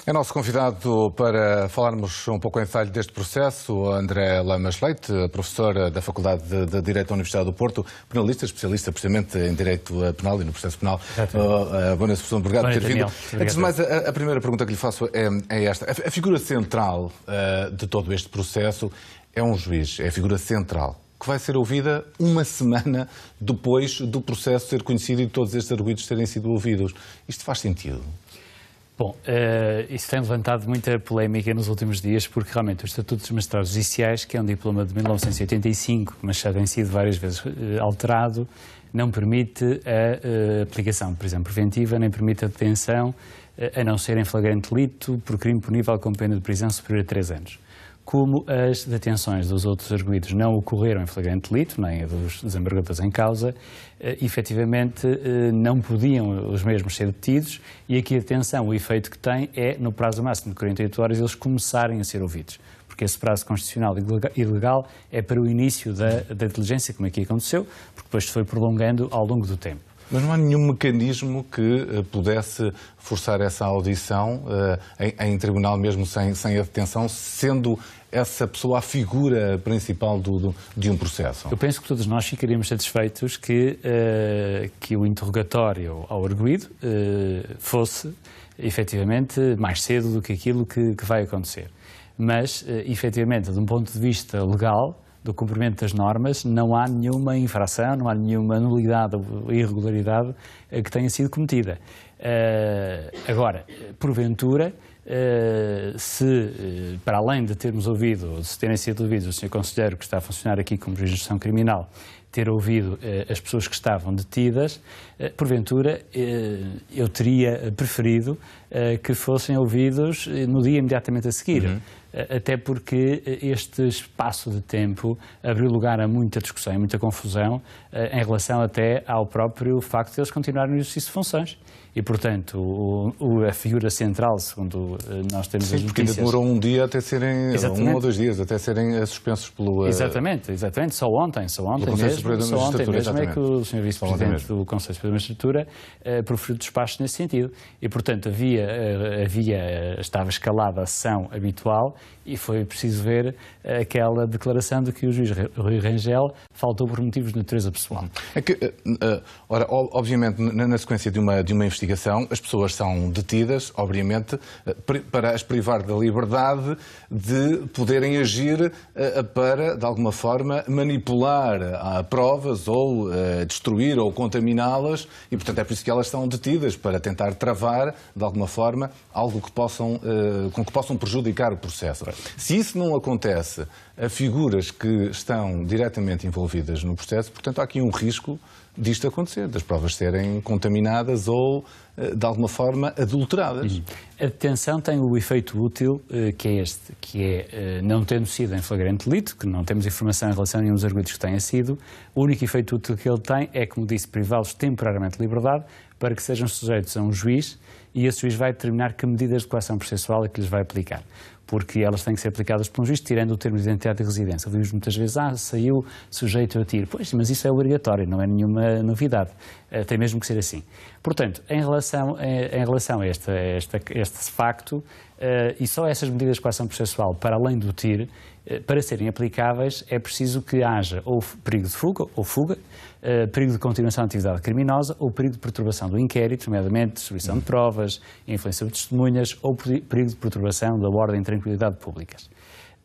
É nosso convidado para falarmos um pouco em detalhe deste processo, André Lamas Leite, professor da Faculdade de Direito da Universidade do Porto, penalista, especialista precisamente em Direito Penal e no processo penal. Boa noite, professor, obrigado por ter vindo. Antes de mais, a primeira pergunta que lhe faço é esta. A figura central de todo este processo é um juiz, é a figura central, que vai ser ouvida uma semana depois do processo ser conhecido e de todos estes arguidos terem sido ouvidos. Isto faz sentido? Bom, isso tem levantado muita polémica nos últimos dias, porque realmente o Estatuto dos Magistrados Judiciais, que é um diploma de 1985, mas já tem sido várias vezes alterado, não permite a aplicação de prisão preventiva, nem permite a detenção, a não ser em flagrante delito, por crime punível com pena de prisão superior a 3 anos. Como as detenções dos outros arguidos não ocorreram em flagrante delito, nem a dos desembargadores em causa, efetivamente não podiam os mesmos ser detidos, e aqui a detenção, o efeito que tem é, no prazo máximo de 48 horas, eles começarem a ser ouvidos. Porque esse prazo constitucional e legal é para o início da diligência, como aqui aconteceu, porque depois se foi prolongando ao longo do tempo. Mas não há nenhum mecanismo que pudesse forçar essa audição em tribunal, mesmo sem a detenção, sendo essa pessoa a figura principal de um processo? Eu penso que todos nós ficaríamos satisfeitos que o interrogatório ao arguido fosse, efetivamente, mais cedo do que aquilo que vai acontecer. Mas, efetivamente, de um ponto de vista legal, do cumprimento das normas, não há nenhuma infração, não há nenhuma nulidade ou irregularidade que tenha sido cometida. Agora, porventura, se para além de termos ouvido, se terem sido ouvidos o Sr. Conselheiro, que está a funcionar aqui como juiz de instrução criminal, ter ouvido as pessoas que estavam detidas, porventura eu teria preferido que fossem ouvidos no dia imediatamente a seguir. Até porque este espaço de tempo abriu lugar a muita discussão e muita confusão em relação até ao próprio facto de eles continuarem no exercício de funções. E, portanto, a figura central, segundo nós temos as notícias... porque ainda demorou um dia até serem, um ou 2 dias, até serem suspensos pelo... Exatamente. Só ontem mesmo é que o Sr. Vice-Presidente do Conselho Superior da Magistratura proferiu despachos nesse sentido. E, portanto, estava escalada a sessão habitual e foi preciso ver aquela declaração de que o juiz Rui Rangel faltou por motivos de natureza pessoal. É que, ora, obviamente, na sequência de uma investigação, as pessoas são detidas, obviamente, para as privar da liberdade de poderem agir para, de alguma forma, manipular provas ou destruir ou contaminá-las, e, portanto, é por isso que elas são detidas, para tentar travar, de alguma forma, algo que com que possam prejudicar o processo. Se isso não acontece a figuras que estão diretamente envolvidas no processo, portanto, há aqui um risco disto acontecer, das provas serem contaminadas ou, de alguma forma, adulteradas. A detenção tem o efeito útil, que é este, que é, não tendo sido em flagrante delito, que não temos informação em relação a nenhum dos arguidos que tenha sido, o único efeito útil que ele tem é, como disse, privá-los temporariamente de liberdade para que sejam sujeitos a um juiz, e esse juiz vai determinar que medidas de coação processual é que lhes vai aplicar. Porque elas têm que ser aplicadas por um juiz, tirando o termo de identidade e residência. Ouvimos muitas vezes, saiu sujeito a tiro. Pois, mas isso é obrigatório, não é nenhuma novidade. Tem mesmo que ser assim. Portanto, em relação a este facto, e só essas medidas de coação processual, para além do TIR, para serem aplicáveis, é preciso que haja ou perigo de fuga, perigo de continuação de atividade criminosa ou perigo de perturbação do inquérito, nomeadamente destruição de provas, influência de testemunhas ou perigo de perturbação da ordem e tranquilidade públicas.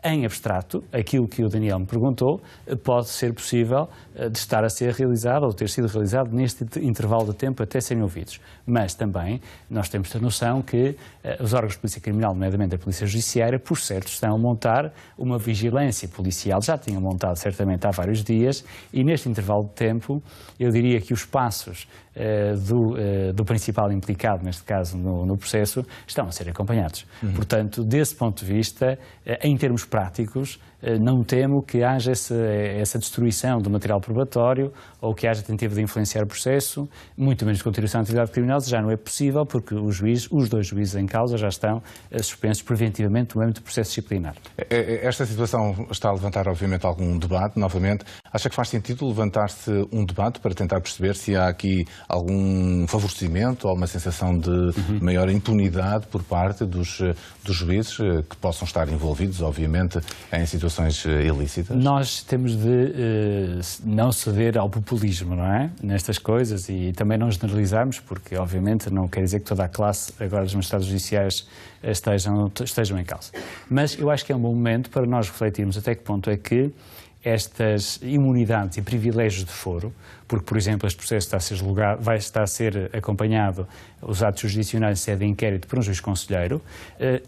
Em abstrato, aquilo que o Daniel me perguntou pode ser possível de estar a ser realizado ou ter sido realizado neste intervalo de tempo até serem ouvidos. Mas também nós temos de ter noção que os órgãos de polícia criminal, nomeadamente a Polícia Judiciária, por certo, estão a montar uma vigilância policial, já tinham montado certamente há vários dias, e neste intervalo de tempo eu diria que os passos do principal implicado, neste caso no processo, estão a ser acompanhados. Portanto, desse ponto de vista, em termos práticos, não temo que haja essa destruição do material probatório ou que haja tentativa de influenciar o processo, muito menos de continuação da atividade criminal, já não é possível porque os dois juízes em causa já estão suspensos preventivamente no âmbito do processo disciplinar. Esta situação está a levantar, obviamente, algum debate, novamente. Acha que faz sentido levantar-se um debate para tentar perceber se há aqui algum favorecimento ou uma sensação de maior impunidade por parte dos juízes que possam estar envolvidos, obviamente, em situações ilícitas? Nós temos de não ceder ao populismo, não é? Nestas coisas e também não generalizarmos, porque, obviamente, não quer dizer que toda a classe agora dos magistrados judiciais estejam em causa. Mas eu acho que é um bom momento para nós refletirmos até que ponto é que estas imunidades e privilégios de foro, porque, por exemplo, este processo vai estar a ser acompanhado, os atos jurisdicionais em sede de inquérito por um juiz conselheiro,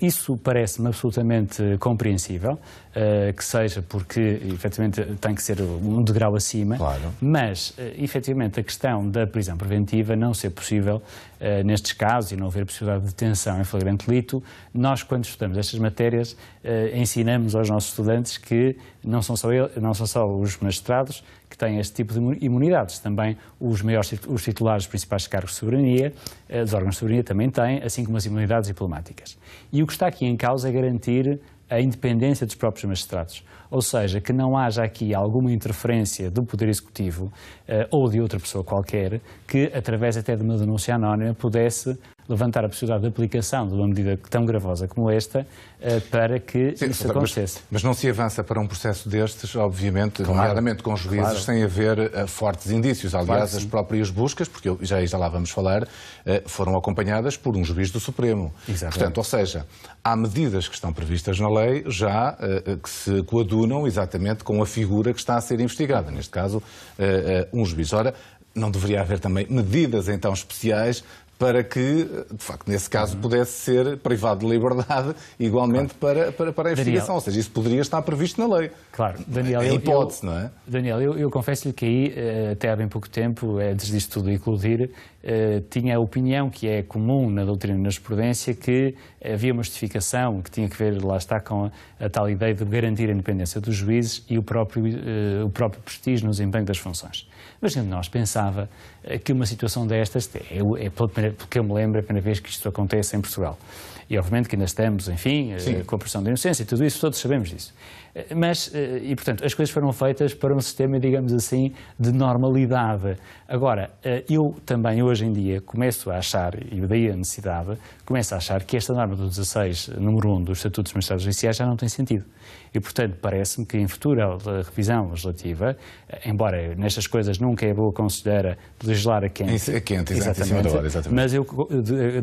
isso parece-me absolutamente compreensível, que seja porque, efetivamente, tem que ser um degrau acima, claro. Mas, efetivamente, a questão da prisão preventiva não ser possível nestes casos e não haver possibilidade de detenção em flagrante delito, nós, quando estudamos estas matérias, ensinamos aos nossos estudantes que não são só os magistrados que têm este tipo de imunidades, também os titulares principais de cargos de soberania, dos órgãos de soberania também têm, assim como as imunidades diplomáticas. E o que está aqui em causa é garantir a independência dos próprios magistrados, ou seja, que não haja aqui alguma interferência do Poder Executivo ou de outra pessoa qualquer que, através até de uma denúncia anónima, pudesse levantar a possibilidade de aplicação de uma medida tão gravosa como esta para que isso acontecesse. Mas não se avança para um processo destes, obviamente, nomeadamente com juízes, sem haver fortes indícios. Aliás, as próprias buscas, porque já lá vamos falar, foram acompanhadas por um juiz do Supremo. Exatamente. Portanto, ou seja, há medidas que estão previstas na lei já que se coadunam exatamente com a figura que está a ser investigada. Neste caso, um juiz. Ora, não deveria haver também medidas então especiais para que, de facto, nesse caso, pudesse ser privado de liberdade igualmente para a investigação. Daniel, ou seja, isso poderia estar previsto na lei. Claro, Daniel, é hipótese, não é? Daniel, eu confesso-lhe que aí, até há bem pouco tempo, antes disto tudo eclodir, tinha a opinião que é comum na doutrina e na jurisprudência que havia uma justificação que tinha que ver, lá está, com a tal ideia de garantir a independência dos juízes e o próprio prestígio no desempenho das funções. Mas nós pensava que uma situação destas, porque eu me lembro, é a primeira vez que isto acontece em Portugal. E obviamente que ainda estamos, enfim, com a pressão da inocência e tudo isso, todos sabemos disso. Mas, e portanto, as coisas foram feitas para um sistema, digamos assim, de normalidade. Agora, eu também hoje em dia começo a achar, e daí a necessidade, começo a achar que esta norma do 16, número 1 dos Estatutos dos Magistrados Judiciais já não tem sentido. E, portanto, parece-me que em futura revisão legislativa, embora nestas coisas nunca é boa conselheira legislar a quente. A quente, exatamente. Mas eu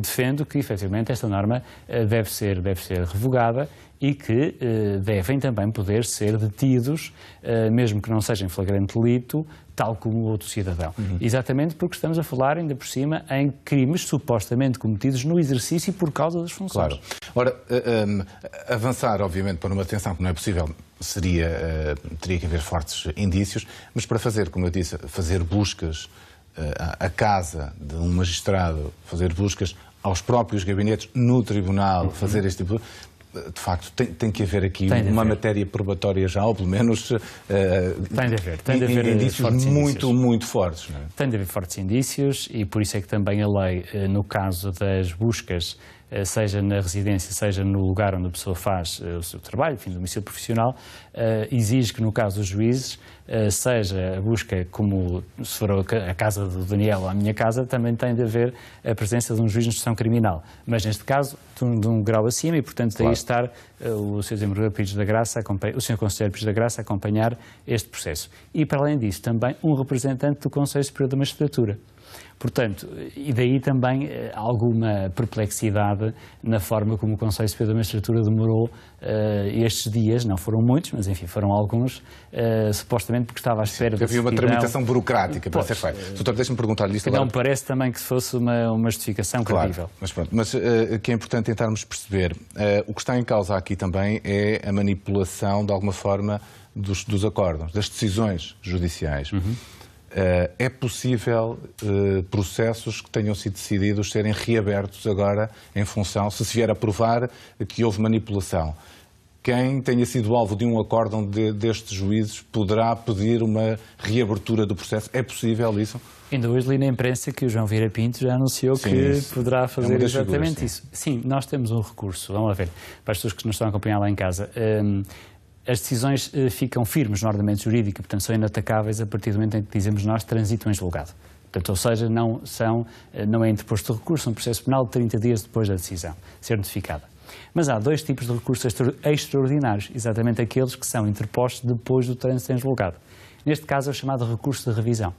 defendo que, efetivamente, esta norma deve ser revogada e que devem também poder ser detidos, mesmo que não seja em flagrante delito, tal como o outro cidadão. Exatamente porque estamos a falar, ainda por cima, em crimes supostamente cometidos no exercício por causa das funções. Claro. Ora, avançar, obviamente, para uma detenção que não é possível, teria que haver fortes indícios, mas para fazer, como eu disse, fazer buscas à casa de um magistrado, fazer buscas aos próprios gabinetes no tribunal, fazer este tipo de facto, tem que haver aqui uma matéria probatória já, ou pelo menos tem de haver indícios muito fortes. Não é? Tem de haver fortes indícios e por isso é que também a lei, no caso das buscas, seja na residência, seja no lugar onde a pessoa faz o seu trabalho, enfim, do domicílio profissional, exige que no caso dos juízes, seja a busca como se for a casa do Daniel ou a minha casa, também tem de haver a presença de um juiz de instrução criminal. Mas neste caso, de um grau acima e, portanto, daí estar o Sr. Desembargador Pires da Graça, o Sr. Conselheiro Pires da Graça a acompanhar este processo. E, para além disso, também um representante do Conselho Superior da Magistratura. Portanto, e daí também alguma perplexidade na forma como o Conselho Superior da Magistratura demorou estes dias, não foram muitos, mas enfim, foram alguns, supostamente porque estava à espera de havia uma tramitação burocrática para ser feita. Doutor, deixe-me perguntar-lhe isto agora. Não parece também que fosse uma justificação credível. Mas pronto, mas que é importante tentarmos perceber. O que está em causa aqui também é a manipulação, de alguma forma, dos acórdãos, das decisões judiciais. É possível processos que tenham sido decididos serem reabertos agora em função, se vier a provar que houve manipulação? quem tenha sido alvo de um acórdão destes juízes poderá pedir uma reabertura do processo? É possível isso? Ainda hoje li na imprensa que o João Vieira Pinto já anunciou que poderá fazer exatamente isso. Sim, nós temos um recurso, vamos lá ver, para as pessoas que nos estão a acompanhar lá em casa. As decisões ficam firmes no ordenamento jurídico, portanto são inatacáveis a partir do momento em que dizemos nós transitam em julgado. Portanto, ou seja, não é interposto recurso, um processo penal de 30 dias depois da decisão ser notificada. Mas há dois tipos de recursos extraordinários, exatamente aqueles que são interpostos depois do trânsito em julgado. Neste caso é o chamado recurso de revisão.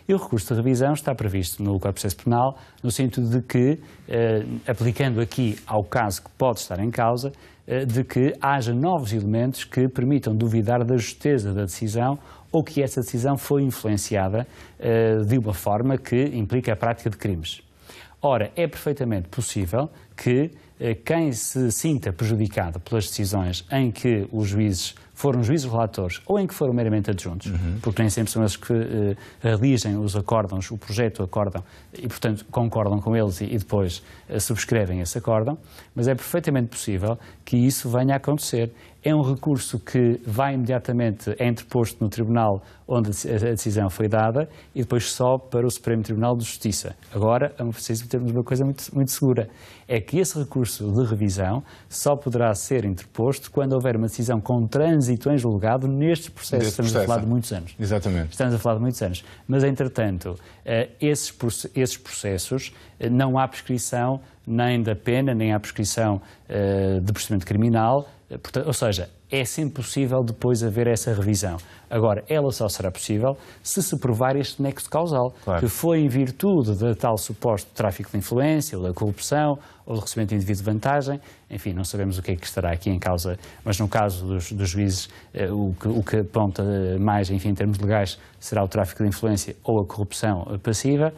E o recurso de revisão está previsto no Código de Processo Penal no sentido de que, aplicando aqui ao caso que pode estar em causa, de que haja novos elementos que permitam duvidar da justeza da decisão ou que essa decisão foi influenciada de uma forma que implica a prática de crimes. Ora, é perfeitamente possível que quem se sinta prejudicado pelas decisões em que os juízes foram juízes relatores ou em que foram meramente adjuntos, porque nem sempre são eles que redigem os acórdãos, o projeto acórdão, e portanto concordam com eles e depois subscrevem esse acórdão, mas é perfeitamente possível que isso venha a acontecer. É um recurso que vai imediatamente, é interposto no tribunal onde a decisão foi dada e depois sobe para o Supremo Tribunal de Justiça. Agora, é preciso termos uma coisa muito segura, é que esse recurso de revisão só poderá ser interposto quando houver uma decisão com trânsito em julgado nestes processos. Estamos a falar de muitos anos. Exatamente. Estamos a falar de muitos anos. Mas, entretanto, esses processos não há prescrição nem da pena, nem há prescrição de procedimento criminal, portanto, ou seja, é sempre possível depois haver essa revisão. Agora, ela só será possível se provar este nexo causal, claro, que foi em virtude da tal suposto tráfico de influência, ou da corrupção, ou do recebimento indevido de vantagem. Enfim, não sabemos o que é que estará aqui em causa, mas no caso dos juízes, o que aponta mais, enfim, em termos legais, será o tráfico de influência ou a corrupção passiva,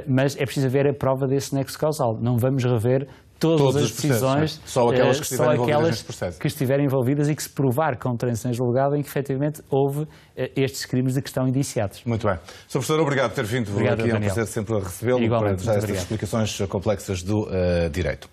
mas é preciso haver a prova desse nexo causal. Não vamos rever todas as decisões, só aquelas que estiverem envolvidas neste processo. Que estiverem envolvidas e que se provar com trânsito em julgado em que efetivamente houve estes crimes de que estão indiciados. Muito bem. Sr. Professor, obrigado por ter vindo. Obrigado, aqui. É um prazer sempre recebê-lo para dar estas explicações complexas do direito.